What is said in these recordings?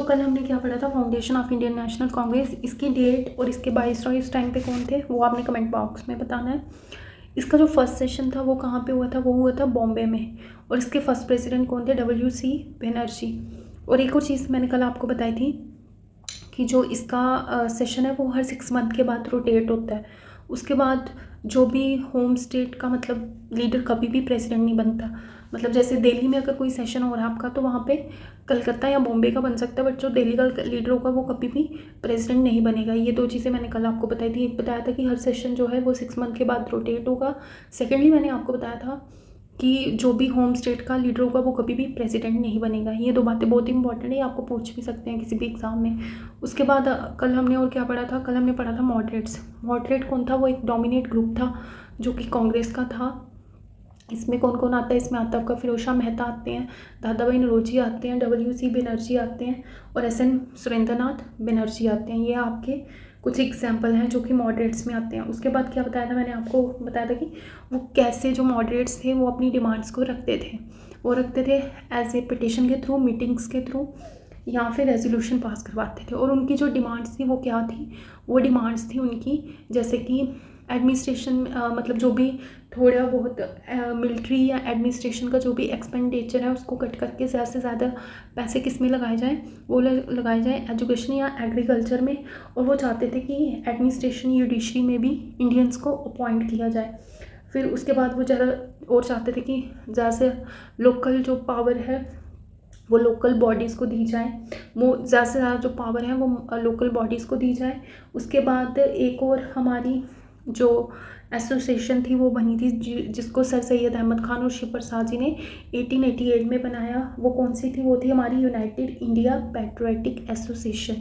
कल हमने क्या पढ़ा था, foundation of Indian national Congress. इसकी डेट और इसके वाइसरॉय इस टाइम पे कौन थे वो आपने कमेंट बॉक्स में बताना है। इसका जो फर्स्ट सेशन था वो कहाँ पे हुआ था, वो हुआ था बॉम्बे में। और इसके फर्स्ट प्रेसिडेंट कौन थे, WC बनर्जी। और एक और चीज़ मैंने कल आपको बताई थी कि जो इसका सेशन है वो हर 6 मंथ के बाद रोटेट होता है। उसके बाद जो भी होम स्टेट का मतलब लीडर कभी भी प्रेसिडेंट नहीं बनता। मतलब जैसे दिल्ली में अगर कोई सेशन हो रहा है आपका तो वहाँ पे कलकत्ता या बॉम्बे का बन सकता है, बट जो दिल्ली का लीडर होगा वो कभी भी प्रेसिडेंट नहीं बनेगा। ये 2 चीज़ें मैंने कल आपको बताई थी। एक बताया था कि हर सेशन जो है वो 6 मंथ के बाद रोटेट होगा। सेकेंडली मैंने आपको बताया था कि जो भी होम स्टेट का लीडर होगा वो कभी भी प्रेसिडेंट नहीं बनेगा। ये 2 बातें बहुत इंपॉर्टेंट है, आपको पूछ भी सकते हैं किसी भी एग्जाम में। उसके बाद कल हमने और क्या पढ़ा था, कल हमने पढ़ा था मॉडरेट्स। मॉडरेट कौन था, वो एक डोमिनेट ग्रुप था जो कि कांग्रेस का था। इसमें कौन कौन आता है, इसमें आता है आपका फिरोजशाह मेहता आते हैं, दादा भाई नौरोजी आते हैं, WC बनर्जी आते हैं और SN सुरेंद्रनाथ बनर्जी आते हैं। ये आपके कुछ एग्जाम्पल हैं जो कि मॉडरेट्स में आते हैं। उसके बाद क्या बताया था मैंने आपको, बताया था कि वो कैसे जो मॉडरेट्स थे वो अपनी डिमांड्स को रखते थे। वो रखते थे एज ए पिटिशन के थ्रू, मीटिंग्स के थ्रू, या फिर रेजोल्यूशन पास करवाते थे। और उनकी जो डिमांड्स थी वो क्या थी, वो डिमांड्स थी उनकी जैसे कि एडमिनिस्ट्रेशन, मतलब जो भी थोड़ा बहुत मिलिट्री या एडमिनिस्ट्रेशन का जो भी एक्सपेंडिचर है उसको कट करके ज़्यादा से ज़्यादा पैसे किस में लगाए जाएँ, वो लगाए जाएँ एजुकेशन या एग्रीकल्चर में। और वो चाहते थे कि एडमिनिस्ट्रेशन जुडिशरी में भी इंडियंस को अपॉइंट किया जाए। फिर उसके बाद वो ज़रा और चाहते थे कि ज़्यादा से लोकल जो पावर है वो लोकल बॉडीज़ को दी जाए, वो ज़्यादा से ज़्यादा जो पावर है वो लोकल बॉडीज़ को दी जाए। उसके बाद एक और हमारी जो एसोसिएशन थी वो बनी थी जिसको सर सैयद अहमद खान और शिव प्रसाद जी ने 1888 में बनाया। वो कौन सी थी, वो थी हमारी यूनाइटेड इंडिया पैट्रियोटिक एसोसिएशन।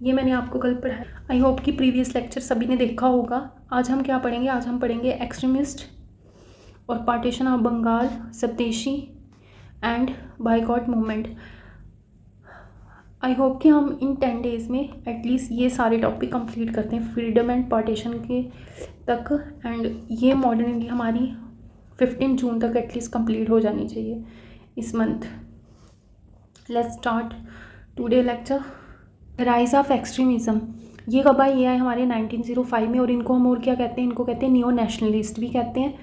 ये मैंने आपको कल पढ़ाया। आई होप कि प्रीवियस लेक्चर सभी ने देखा होगा। आज हम क्या पढ़ेंगे, आज हम पढ़ेंगे एक्सट्रीमिस्ट और पार्टीशन ऑफ बंगाल, स्वदेशी and boycott movement. I hope कि हम इन 10 डेज़ में एटलीस्ट ये सारे टॉपिक कंप्लीट करते हैं फ्रीडम एंड पार्टीशन के तक। एंड ये मॉडर्न इंडिया हमारी 15 जून तक एटलीस्ट कंप्लीट हो जानी चाहिए इस month. Let's start today lecture. Rise of extremism, ये कब आई, ये आए हमारे 1905 में। और इनको हम और क्या कहते हैं, इनको कहते हैं नियो नेशनलिस्ट भी कहते हैं।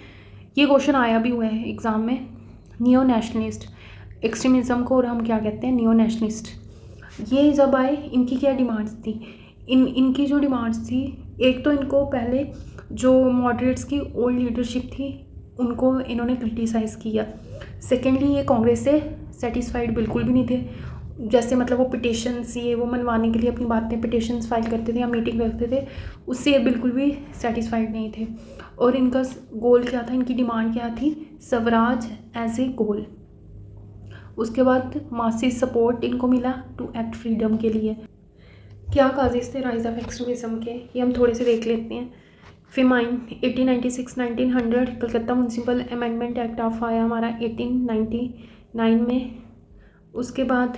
ये क्वेश्चन आया भी हुआ है एग्ज़ाम में, नियो नेशनलिस्ट एक्सट्रीमिज्म को, और हम क्या कहते हैं नियो नेशनलिस्ट। ये जब आए इनकी क्या डिमांड्स थी, इनकी जो डिमांड्स थी, एक तो इनको पहले जो मॉडरेट्स की ओल्ड लीडरशिप थी उनको इन्होंने क्रिटिसाइज़ किया। सेकेंडली ये कांग्रेस से सेटिस्फाइड बिल्कुल भी नहीं थे। जैसे मतलब वो पिटिशन्स ये वो मनवाने के लिए अपनी बातें पिटिशन्स फाइल करते थे या मीटिंग रखते थे, उससे ये बिल्कुल भी सेटिस्फाइड नहीं थे। और इनका गोल क्या था, इनकी डिमांड क्या थी, स्वराज एज ए गोल। उसके बाद मासिस सपोर्ट इनको मिला टू एक्ट फ्रीडम के लिए। क्या काजेस थे राइज ऑफ एक्सट्रीमिज्म के, ये हम थोड़े से देख लेते हैं। Famine 1896-1900, Calcutta municipal amendment act of आया हमारा 1899 में। उसके बाद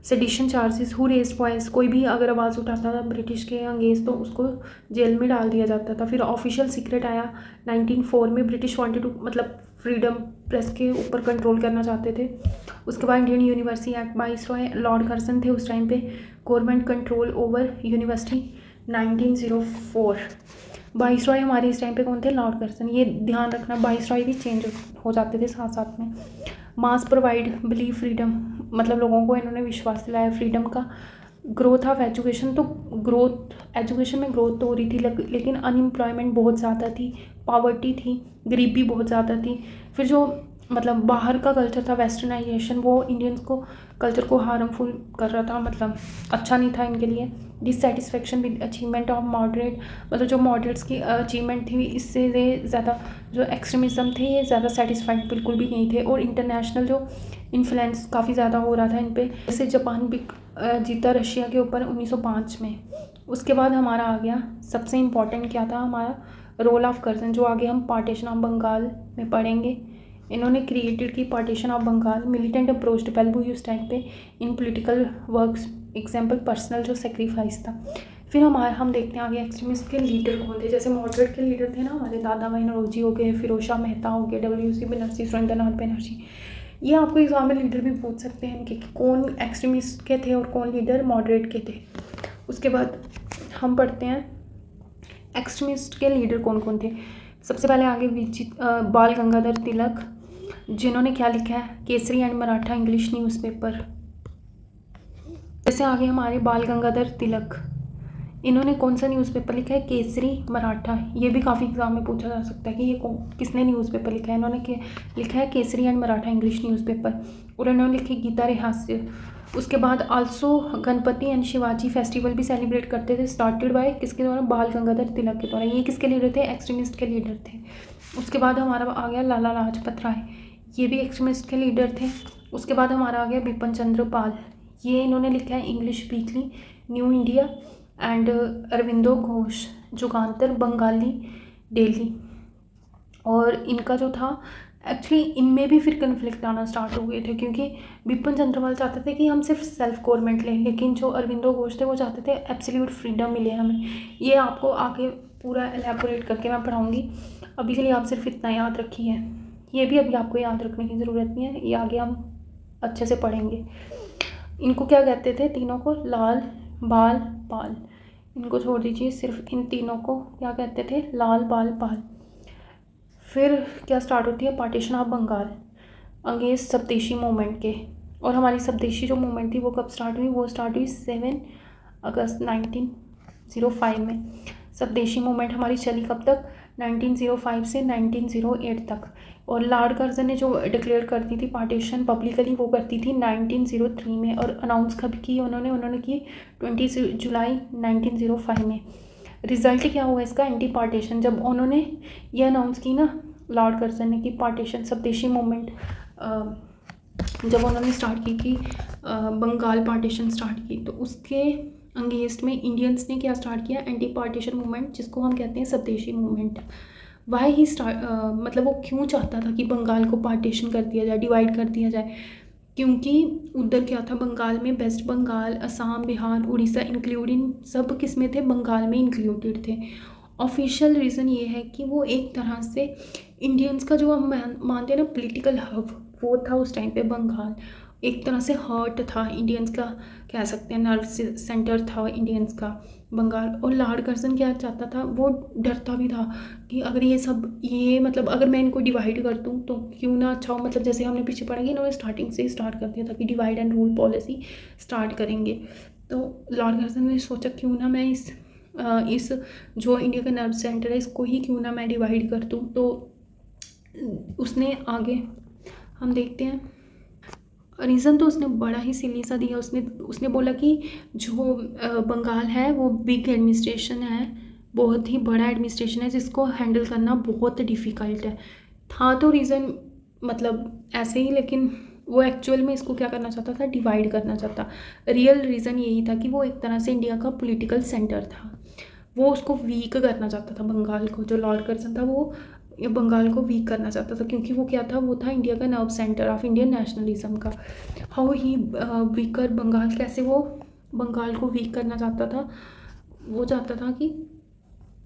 sedition charges, who raised voice, कोई भी अगर आवाज़ उठाता था ब्रिटिश के अंगेज तो उसको जेल में डाल दिया जाता था। फिर ऑफिशियल सीक्रेट आया 1904 में, ब्रिटिश वांटेड टू मतलब फ्रीडम प्रेस के ऊपर कंट्रोल करना चाहते थे। उसके बाद Indian university act, viceroy Lord Curzon थे उस टाइम पे, government control over university 1904। Viceroy हमारे इस टाइम पे कौन थे, लॉर्ड कर्जन। ये ध्यान रखना, वाइसरॉय भी चेंज हो जाते थे साथ साथ में। मास प्रोवाइड बिलीव फ्रीडम, मतलब लोगों को इन्होंने विश्वास दिलाया फ्रीडम का। ग्रोथ ऑफ एजुकेशन, तो ग्रोथ एजुकेशन में ग्रोथ तो हो रही थी लेकिन अनएम्प्लॉयमेंट बहुत ज़्यादा थी, पॉवर्टी थी, गरीबी बहुत ज़्यादा थी। फिर जो मतलब बाहर का कल्चर था वेस्टर्नाइजेशन, वो इंडियंस को कल्चर को हार्मफुल कर रहा था, मतलब अच्छा नहीं था इनके लिए। Dissatisfaction with achievement of moderate, मतलब जो मॉडरेट्स की अचीवमेंट थी इससे ज़्यादा जो एक्सट्रीमिज्म थे ये ज़्यादा सेटिस्फाइड बिल्कुल भी नहीं थे। और इंटरनेशनल जो इन्फ्लुएंस काफ़ी ज़्यादा हो रहा था इन पे, जैसे जापान भी जीता रशिया के ऊपर 1905 में। उसके बाद हमारा आ गया सबसे इम्पॉर्टेंट क्या था, हमारा रोल ऑफ कर्जन, जो आगे हम पार्टीशन ऑफ बंगाल में पढ़ेंगे। इन्होंने क्रिएटेड की partition of Bengal, militant approach develop हुई उस टाइम पे इन पॉलिटिकल वर्क्स, एग्जाम्पल पर्सनल जो सेक्रीफाइस था। फिर हम देखते हैं आगे एक्सट्रीमिस्ट के लीडर कौन थे। जैसे मॉडरेट के लीडर थे ना हमारे दादा भाई नौरोजी हो गए, फिरोजशाह मेहता हो गए, WC बनर्जी, सुरेंद्रनाथ बनर्जी। ये आपको एग्जाम में लीडर भी पूछ सकते हैं कि कौन एक्सट्रीमिस्ट के थे और कौन लीडर मॉडरेट के थे। उसके बाद हम पढ़ते हैं एक्सट्रीमिस्ट के लीडर कौन कौन थे। सबसे पहले आगे बाल गंगाधर तिलक, जिन्होंने क्या लिखा है, Kesari and Maratha English newspaper. जैसे आगे हमारे बाल गंगाधर तिलक, इन्होंने कौन सा न्यूज़पेपर लिखा है, केसरी मराठा। ये भी काफ़ी एग्जाम में पूछा जा सकता है कि ये किसने न्यूज़पेपर लिखा है। इन्होंने लिखा है Kesari and Maratha English newspaper, और इन्होंने लिखी गीता रहस्य। उसके बाद also Ganpati and Shivaji festival भी सेलिब्रेट करते थे, स्टार्टेड बाय किसके द्वारा, बाल गंगाधर तिलक के द्वारा। ये किसके लीडर थे, एक्सट्रीमिस्ट के लीडर थे। उसके बाद हमारा आ गया लाला लाजपत राय, ये भी एक्सट्रीमिस्ट के लीडर थे। उसके बाद हमारा आ गया बिपिन चंद्र पाल, ये इन्होंने लिखा है English weekly new India and Aurobindo Ghosh Jugantar Bengali daily. और इनका जो था एक्चुअली इनमें भी फिर कन्फ्लिक्ट आना स्टार्ट हो गए थे, क्योंकि बिपिन चंद्रपाल चाहते थे कि हम सिर्फ सेल्फ गवर्नमेंट लें, लेकिन जो अरविंदो घोष थे वो चाहते थे एब्सोल्यूट फ्रीडम मिले हमें। ये आपको आगे पूरा एलैबोरेट करके मैं पढ़ाऊँगी, अभी के लिए आप सिर्फ इतना याद रखिए। ये भी अभी आपको याद रखने की ज़रूरत नहीं है, ये आगे हम अच्छे से पढ़ेंगे। इनको क्या कहते थे तीनों को, लाल बाल पाल। इनको छोड़ दीजिए, सिर्फ इन तीनों को क्या कहते थे, लाल बाल पाल। फिर क्या स्टार्ट होती है, पार्टीशन ऑफ बंगाल अगेंस्ट स्वदेशी मूवमेंट के। और हमारी स्वदेशी जो मूवमेंट थी वो कब स्टार्ट हुई, वो स्टार्ट हुई 7 अगस्त 1905 में। स्वदेशी मूवमेंट हमारी चली कब तक, 1905 से 1908 तक। और लॉर्ड कर्जन ने जो डिक्लेयर करती थी पार्टीशन पब्लिकली, वो करती थी 1903 में। और अनाउंस कब की उन्होंने की 20 जुलाई 1905 में। रिज़ल्ट क्या हुआ इसका, एंटी पार्टीशन। जब उन्होंने ये अनाउंस की ना लॉर्ड कर्जन ने कि पार्टीशन स्वदेशी मूवमेंट, जब उन्होंने स्टार्ट की कि बंगाल पार्टीशन स्टार्ट की, तो उसके अगेंस्ट में इंडियंस ने क्या स्टार्ट किया, एंटी पार्टीशन मूवमेंट, जिसको हम कहते हैं स्वदेशी मूवमेंट। वाई ही मतलब वो क्यों चाहता था कि बंगाल को पार्टीशन कर दिया जाए, डिवाइड कर दिया जाए, क्योंकि उधर क्या था, बंगाल में वेस्ट बंगाल, असम, बिहार, उड़ीसा इंक्लूडिंग सब किस्में थे, बंगाल में इंक्लूडेड थे। ऑफिशियल रीज़न ये है कि वो एक तरह से इंडियंस का जो हम मानते हैं ना पॉलिटिकल हब, वो था उस टाइम पे बंगाल। एक तरह से हार्ट था इंडियंस का, कह सकते हैं नर्व सेंटर था इंडियंस का बंगाल। और लॉर्ड कर्जन क्या चाहता था, वो डरता भी था कि अगर ये मतलब अगर मैं इनको डिवाइड कर दूँ तो क्यों ना अच्छा हो। मतलब जैसे हमने पीछे पढ़ा कि इन्होंने स्टार्टिंग से ही स्टार्ट कर दिया था कि divide and rule policy start करेंगे। तो लॉर्ड कर्जन ने सोचा क्यों ना मैं इस जो इंडिया का नर्व सेंटर है इसको ही क्यों ना मैं डिवाइड कर दूँ। तो उसने आगे हम देखते हैं रीज़न, तो उसने बड़ा ही सिली सा दिया। उसने बोला कि जो बंगाल है वो बिग एडमिनिस्ट्रेशन है, बहुत ही बड़ा एडमिनिस्ट्रेशन है, जिसको हैंडल करना बहुत डिफ़िकल्ट है। था तो रीज़न मतलब ऐसे ही, लेकिन वो एक्चुअल में इसको क्या करना चाहता था, डिवाइड करना चाहता। रियल रीज़न यही था कि वो एक तरह से इंडिया का पॉलिटिकल सेंटर था, वो उसको वीक करना चाहता था बंगाल को। जो लॉर्ड कर्जन था वो बंगाल को वीक करना चाहता था, क्योंकि वो क्या था, वो था इंडिया का nerve centre of Indian nationalism का। हाउ ही वीकर बंगाल, कैसे वो बंगाल को वीक करना चाहता था। वो चाहता था कि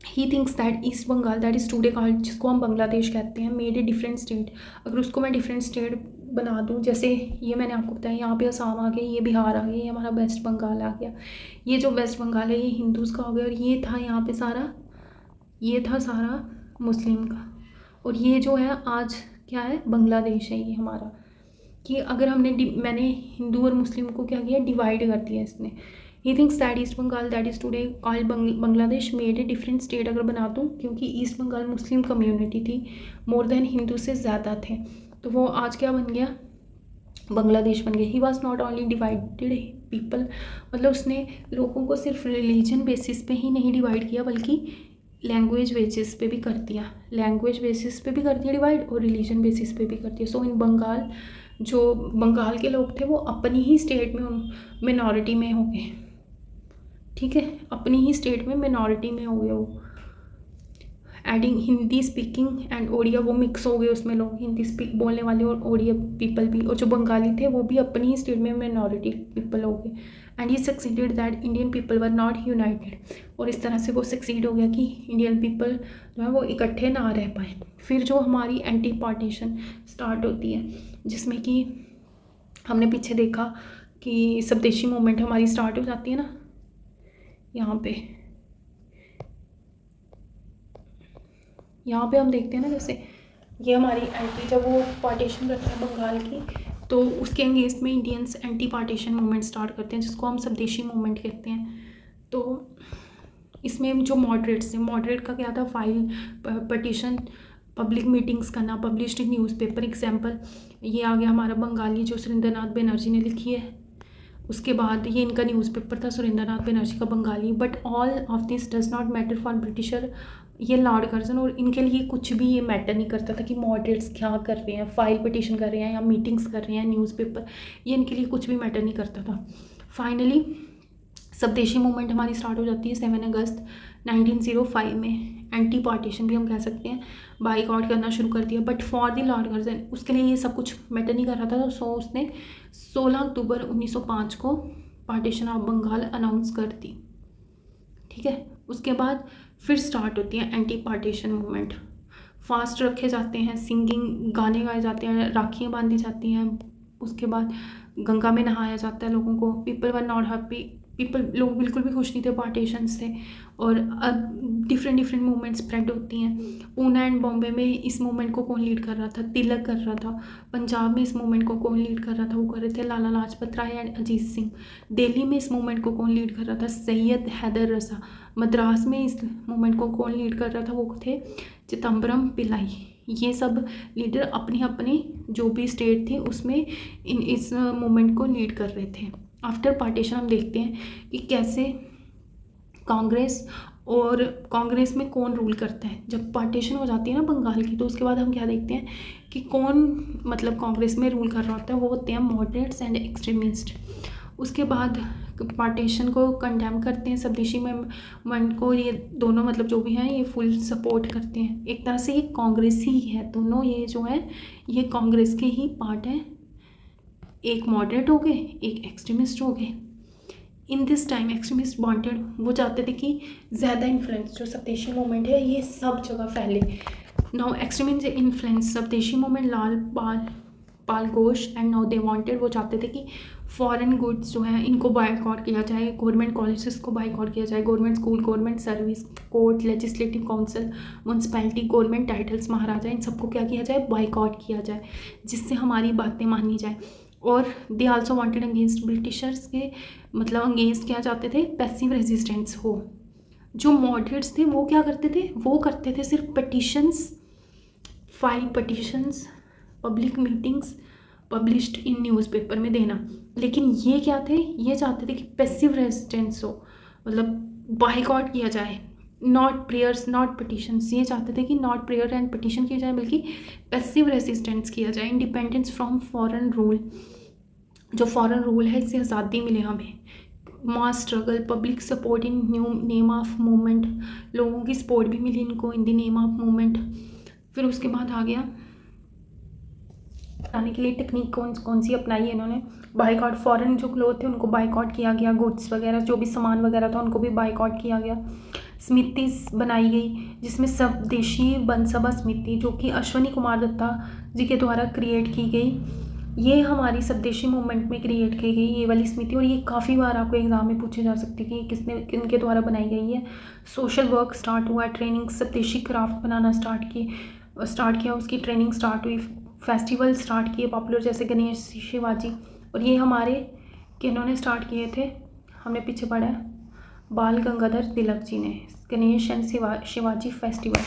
he thinks that east Bengal that is today called, जिसको हम बांग्लादेश कहते हैं, मेड ए डिफरेंट स्टेट। अगर उसको मैं डिफरेंट स्टेट बना दूं, जैसे ये मैंने आपको बताया, यहाँ पे असम आ गया, ये बिहार आ गया, ये हमारा वेस्ट बंगाल आ गया। ये जो वेस्ट बंगाल है ये हिंदूज़ का हो गया, और ये था यहाँ पे सारा, ये था सारा मुस्लिम का। और ये जो है आज क्या है, बांग्लादेश है ये हमारा। कि अगर मैंने हिंदू और मुस्लिम को क्या किया, डिवाइड कर दिया इसने। He thinks that east Bengal that is today called Bangladesh made a different state अगर बना दूँ, क्योंकि ईस्ट बंगाल मुस्लिम कम्युनिटी थी, मोर देन हिंदू से ज़्यादा थे, तो वो आज क्या बन गया, बांग्लादेश बन गया। He was not only divided people, मतलब उसने लोगों को सिर्फ रिलीजन बेसिस पे ही नहीं डिवाइड किया, बल्कि लैंग्वेज बेसिस पे भी कर दिया। लैंग्वेज बेसिस पे भी कर दिया डिवाइड, और रिलीजन बेसिस पे भी कर दिया। सो इन बंगाल, जो बंगाल के लोग थे वो अपनी ही स्टेट में मिनॉरिटी में हो गए, ठीक है, अपनी ही स्टेट में मिनॉरिटी में हो गए वो। Adding Hindi speaking and Odia, वो मिक्स हो गए उसमें लोग, हिंदी स्पीक बोलने वाले और ओडिया पीपल भी, और जो बंगाली थे वो भी अपनी ही स्टेट में माइनॉरिटी पीपल हो गए। And he succeeded that Indian people were not United, और इस तरह से वो सक्सीड हो गया कि इंडियन पीपल जो है वो इकट्ठे ना रह पाए। फिर जो हमारी एंटी पार्टीशन स्टार्ट होती है, जिसमें कि हमने पीछे देखा कि स्वदेशी मूवमेंट हमारी स्टार्ट हो जाती है ना, यहाँ पे हम देखते हैं ना, जैसे ये हमारी एंटी, जब वो पार्टीशन करता है बंगाल की, तो उसके अगेंस्ट में Indians anti partition movement start करते हैं, जिसको हम स्वदेशी मूवमेंट कहते हैं। तो इसमें जो मॉडरेट्स थे, मॉडरेट का क्या था, फाइल पटिशन, पब्लिक मीटिंग्स करना, पब्लिश्ड न्यूज़पेपर। एग्जाम्पल ये आ गया हमारा बंगाली जो सुरेंद्रनाथ बनर्जी ने लिखी है, उसके बाद ये इनका न्यूज़पेपर था सुरेंद्रनाथ बनर्जी का Bengali. But all of this does not matter for britisher, ये लॉर्ड कर्जन, और इनके लिए कुछ भी ये मैटर नहीं करता था कि मॉडरेट्स क्या कर रहे हैं, फाइल पटिशन कर रहे हैं या मीटिंग्स कर रहे हैं, न्यूज़पेपर, ये इनके लिए कुछ भी मैटर नहीं करता था। फाइनली स्वदेशी मूवमेंट हमारी स्टार्ट हो जाती है 7 अगस्त 1905 में। एंटी पार्टीशन भी हम कह सकते हैं, बाइकआउट करना शुरू कर दिया। But for the Lord Curzon उसके लिए ये सब कुछ मैटर नहीं कर रहा था, सो उसने 16 अक्टूबर 1905 को पार्टीशन ऑफ बंगाल अनाउंस कर दी। ठीक है, उसके बाद फिर स्टार्ट होती है एंटी पार्टीशन मूवमेंट। फास्ट रखे जाते हैं, सिंगिंग गाने गाए जाते हैं, राखियाँ बांधी जाती हैं, उसके बाद गंगा में नहाया जाता है लोगों को। पीपल वर नॉट हैप्पी, लोग बिल्कुल भी खुश नहीं थे पार्टीशन से, और अब डिफरेंट मूवमेंट स्प्रेड होती हैं। पूना एंड बॉम्बे में इस मूवमेंट को कौन लीड कर रहा था, तिलक कर रहा था। पंजाब में इस मूवमेंट को कौन लीड कर रहा था, वो कर रहे थे लाला लाजपत राय एंड अजीत सिंह। दिल्ली में इस मूवमेंट को कौन लीड कर रहा था, सैयद हैदर रजा। मद्रास में इस मूवमेंट को कौन लीड कर रहा था, वो थे चिदम्बरम पिल्लाई। ये सब लीडर अपनी अपनी जो भी स्टेट थी उसमें इस मूवमेंट को लीड कर रहे थे। आफ्टर पार्टीशन हम देखते हैं कि कैसे कांग्रेस में कौन रूल करता है। जब पार्टीशन हो जाती है ना बंगाल की, तो उसके बाद हम क्या देखते हैं कि कौन मतलब कांग्रेस में रूल कर रहा होता है, वो होते हैं मॉडरेट्स एंड एक्सट्रीमिस्ट। उसके बाद पार्टीशन को कंडेम करते हैं, स्वदेशी मूवमेंट को, ये दोनों मतलब जो भी हैं ये फुल सपोर्ट करते हैं। एक तरह से ये कांग्रेस ही है, दोनों ये जो है ये कांग्रेस के ही पार्ट हैं, एक मॉडरेट हो गए, एक एक्सट्रीमिस्ट हो गए। In this time extremist wanted, वो चाहते थे कि ज़्यादा इन्फ्लुएंस जो स्वदेशी मूवमेंट है ये सब जगह फैले। नाउ एक्सट्रीमिस्ट इन्फ्लुएंस स्वदेशी movement Lal Pal Ghosh and now they wanted, वो चाहते थे कि फॉरेन गुड्स जो हैं इनको बायकॉट किया जाए, गवर्नमेंट कॉलेजेस को बायकॉट किया जाए, government school, government service, court, legislative council, municipality, government titles, महाराजा, इन सबको क्या किया जाए, बायकॉट किया जाए, जिससे हमारी बातें मानी जाए। और they also wanted against Britishers के मतलब अगेंस्ट क्या चाहते थे, पैसिव रेजिस्टेंस हो। जो मॉडरेट्स थे वो क्या करते थे, वो करते थे सिर्फ petitions, file petitions, public meetings published in newspaper में देना। लेकिन ये क्या थे, ये चाहते थे कि पैसिव रेजिस्टेंस हो, मतलब बायकॉट किया जाए, नॉट प्रेयर्स नॉट पटिशन्स। ये चाहते थे कि नॉट प्रेयर एंड पटिशन किया जाए, बल्कि पैसिव रेजिस्टेंस किया जाए। इंडिपेंडेंस फ्रॉम फॉरेन रूल, जो फॉरेन रूल है इससे आज़ादी मिले हमें। मास struggle, public support in new name of movement, लोगों की सपोर्ट भी मिली इनको in the name of movement. फिर उसके बाद आ गया आने के लिए टेक्निक कौन सी अपनाई है इन्होंने, बाइकआउट। फॉरेन जो क्लोथ थे उनको बाइकआउट किया गया, गुड्स वगैरह जो भी सामान वगैरह था उनको भी बाइकआउट किया गया। समितिस बनाई गई जिसमें स्वदेशी बनसभा समिति जो कि अश्वनी कुमार दत्ता जी के द्वारा क्रिएट की गई। ये हमारी स्वदेशी मूवमेंट में क्रिएट की गई ये वाली समिति, और ये काफ़ी बार आपको एग्जाम में पूछे जा सकती है कि किनके द्वारा बनाई गई है। सोशल वर्क स्टार्ट हुआ, ट्रेनिंग, स्वदेशी क्राफ्ट बनाना स्टार्ट किया, उसकी ट्रेनिंग स्टार्ट हुई, फेस्टिवल स्टार्ट किए पॉपुलर जैसे गणेश, शिवाजी। और ये हमारे किन्होंने स्टार्ट किए थे, हमने पीछे पढ़ा है, बाल गंगाधर तिलक जी ने, गणेश एंड शिवाजी फेस्टिवल।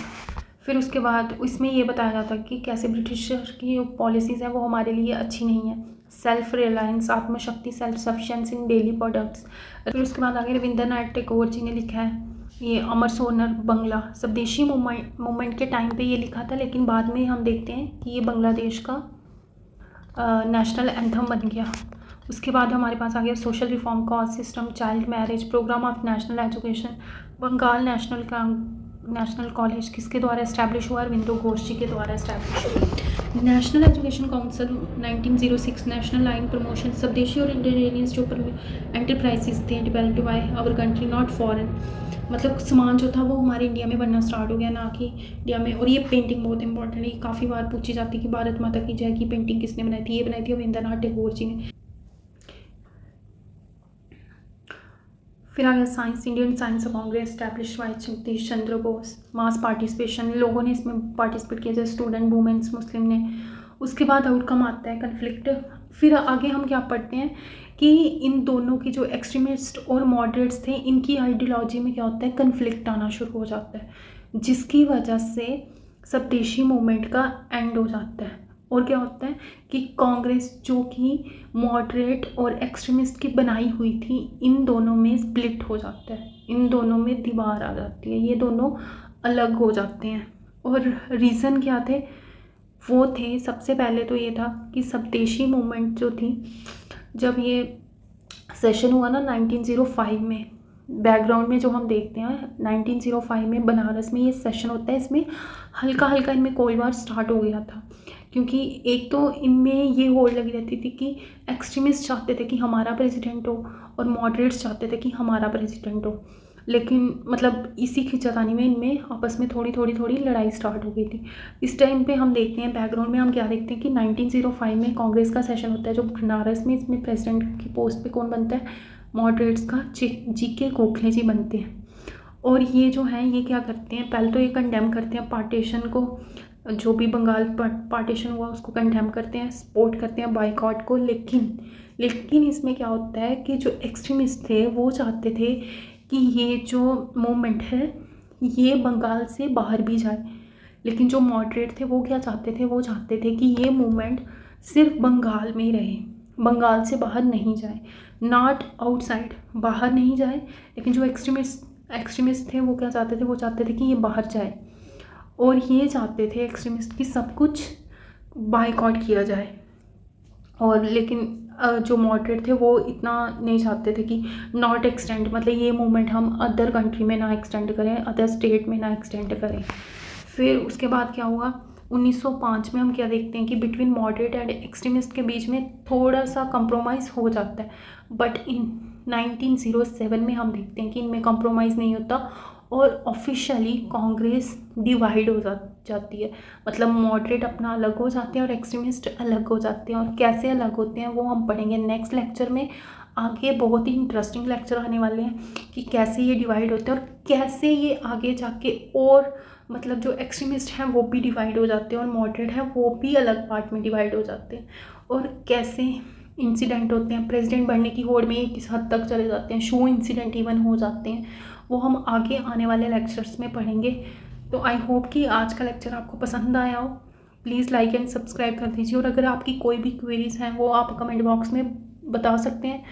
फिर उसके बाद इसमें ये बताया जाता है कि कैसे ब्रिटिशर की जो पॉलिसीज़ हैं वो हमारे लिए अच्छी नहीं है। सेल्फ रिलायंस, आत्मशक्ति, सेल्फ सफिशिएंसी इन डेली प्रोडक्ट्स। फिर उसके बाद आगे रविंद्रनाथ टैगोर जी ने लिखा है ये अमर सोनर बंगला, स्वदेशी मूवमेंट के टाइम पे ये लिखा था, लेकिन बाद में हम देखते हैं कि ये बांग्लादेश का नेशनल एंथम बन गया। उसके बाद हमारे पास आ गया social reform, caste system, child marriage, program of national education, Bengal national national college किसके द्वारा इस्टेब्लिश हुआ? अरविंदो घोष जी के द्वारा इस्टेब्लिश हुआ। National education council 1906, national line promotion, swadeshi और इंडिजीनियस जो एंटरप्राइजेस थे developed by our country not foreign, मतलब सामान जो था वो हमारे इंडिया में बनना स्टार्ट हो गया, ना कि इंडिया में। और ये पेंटिंग बहुत इंपॉर्टेंट है, ये काफ़ी बार पूछी जाती है कि भारत माता की जय की पेंटिंग किसने बनाई थी? ये बनाई थी रविंद्रनाथ टैगोर जी ने। फिर आ गया science, Indian science Congress establish bye Jagdish Chandra Bose, mass participation, लोगों ने इसमें पार्टिसिपेट किया, जैसे स्टूडेंट, वुमेंस, मुस्लिम ने। उसके बाद आउटकम आता है कन्फ्लिक्ट। फिर आगे हम क्या पढ़ते हैं कि इन दोनों की जो एक्सट्रीमिस्ट और मॉडरेट्स थे, इनकी आइडियोलॉजी में क्या होता है? कन्फ्लिक्ट आना शुरू हो जाता है, जिसकी वजह से स्वदेशी मूवमेंट का एंड हो जाता है। और क्या होता है कि कांग्रेस जो कि मॉडरेट और एक्सट्रीमिस्ट की बनाई हुई थी, इन दोनों में स्प्लिट हो जाता है, इन दोनों में दीवार आ जाती है, ये दोनों अलग हो जाते हैं। और रीज़न क्या थे? वो थे, सबसे पहले तो ये था कि स्वदेशी मूवमेंट जो थी, जब ये सेशन हुआ ना 1905 में, बैकग्राउंड में जो हम देखते हैं 1905 में बनारस में ये सेशन होता है, इसमें हल्का हल्का इनमें कोल्ड वार स्टार्ट हो गया था, क्योंकि एक तो इनमें ये होड़ लगी रहती थी कि एक्सट्रीमिस्ट चाहते थे कि हमारा प्रेसिडेंट हो और मॉडरेट्स चाहते थे कि हमारा प्रेसिडेंट हो। लेकिन मतलब इसी खींचातानी में इनमें आपस में थोड़ी थोड़ी लड़ाई स्टार्ट हो गई थी। इस टाइम पे हम देखते हैं बैकग्राउंड में, हम क्या देखते हैं कि 1905 में कांग्रेस का सेशन होता है जो बनारस में, इसमें प्रेसिडेंट की पोस्ट पे कौन बनता है? मॉडरेट्स का जीके गोखले जी बनते हैं। और ये जो है ये क्या करते हैं? पहले तो ये कंडेम करते हैं पार्टीशन को, जो भी बंगाल पार्टीशन हुआ उसको कंडेम करते हैं, सपोर्ट करते हैं बाइकॉट को। लेकिन इसमें क्या होता है कि जो एक्सट्रीमिस्ट थे वो चाहते थे कि ये जो मूवमेंट है ये बंगाल से बाहर भी जाए। लेकिन जो मॉडरेट थे वो क्या चाहते थे? वो चाहते थे कि ये मूवमेंट सिर्फ बंगाल में ही रहे, बंगाल से बाहर नहीं जाए, नॉट आउटसाइड, बाहर नहीं जाए। लेकिन जो एक्सट्रीमिस्ट थे वो क्या चाहते थे? वो चाहते थे कि ये बाहर जाए। और ये चाहते थे एक्सट्रीमिस्ट की सब कुछ बाइकआउट किया जाए। और लेकिन जो मॉडरेट थे वो इतना नहीं चाहते थे कि नॉट एक्सटेंड, मतलब ये मूवमेंट हम अदर कंट्री में ना एक्सटेंड करें, अदर स्टेट में ना एक्सटेंड करें। फिर उसके बाद क्या हुआ? 1905 में हम क्या देखते हैं कि बिटवीन मॉडरेट एंड एक्सट्रीमिस्ट के बीच में थोड़ा सा कंप्रोमाइज़ हो जाता है, बट इन 1907 में हम देखते हैं कि इनमें कंप्रोमाइज़ नहीं होता और ऑफिशियली कांग्रेस डिवाइड हो जाती है। मतलब मॉडरेट अपना अलग हो जाते हैं और एक्सट्रीमिस्ट अलग हो जाते हैं। और कैसे अलग होते हैं वो हम पढ़ेंगे नेक्स्ट लेक्चर में। आगे बहुत ही इंटरेस्टिंग लेक्चर आने वाले हैं कि कैसे ये डिवाइड होते हैं और कैसे ये आगे जाके, और मतलब जो एक्सट्रीमिस्ट हैं वो भी डिवाइड हो जाते हैं और मॉडरेट हैं वो भी अलग पार्ट में डिवाइड हो जाते हैं। और कैसे इंसिडेंट होते हैं, प्रेसिडेंट बनने की होड़ में किस हद तक चले जाते हैं, शो इंसिडेंट इवन हो जाते हैं, वो हम आगे आने वाले लेक्चर्स में पढ़ेंगे। तो आई होप कि आज का लेक्चर आपको पसंद आया हो। प्लीज़ लाइक एंड सब्सक्राइब कर दीजिए, और अगर आपकी कोई भी क्वेरीज़ हैं वो आप कमेंट बॉक्स में बता सकते हैं।